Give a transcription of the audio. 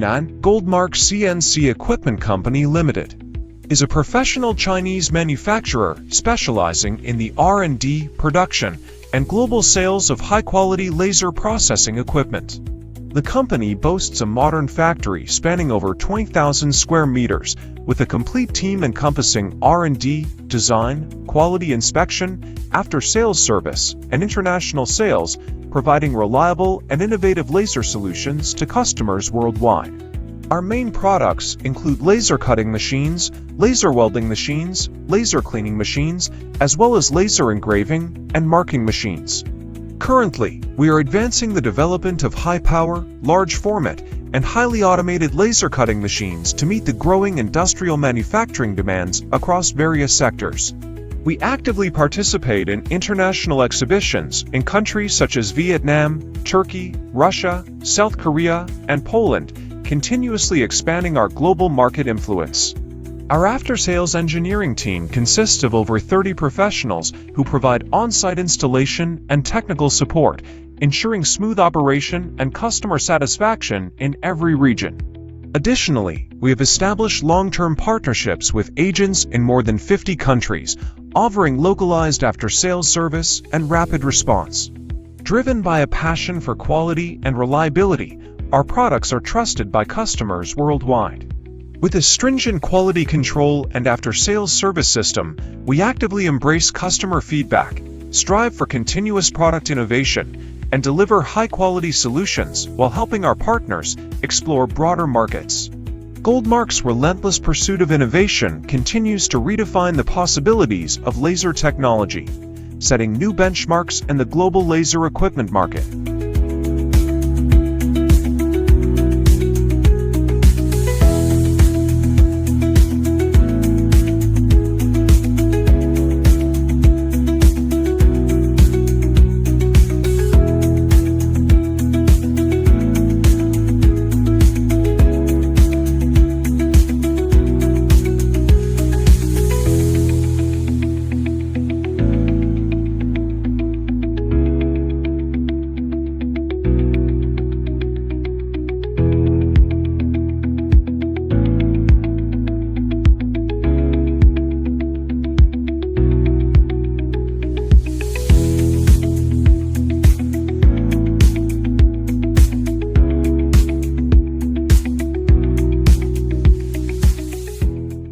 Jinan, Goldmark CNC Equipment Company Limited is a professional Chinese manufacturer specializing in the R&D, production, and global sales of high-quality laser processing equipment. The company boasts a modern factory spanning over 20,000 square meters with a complete team encompassing R&D, design, quality inspection, after-sales service, and international sales, providing reliable and innovative laser solutions to customers worldwide. Our main products include laser cutting machines, laser welding machines, laser cleaning machines, as well as laser engraving and marking machines. Currently, we are advancing the development of high-power, large-format, and highly automated laser cutting machines to meet the growing industrial manufacturing demands across various sectors. We actively participate in international exhibitions in countries such as Vietnam, Turkey, Russia, South Korea, and Poland, continuously expanding our global market influence. Our after-sales engineering team consists of over 30 professionals who provide on-site installation and technical support, ensuring smooth operation and customer satisfaction in every region. Additionally, we have established long-term partnerships with agents in more than 50 countries, offering localized after-sales service and rapid response. Driven by a passion for quality and reliability, our products are trusted by customers worldwide. With a stringent quality control and after-sales service system, we actively embrace customer feedback, strive for continuous product innovation, and deliver high-quality solutions while helping our partners explore broader markets. Goldmark's relentless pursuit of innovation continues to redefine the possibilities of laser technology, setting new benchmarks in the global laser equipment market.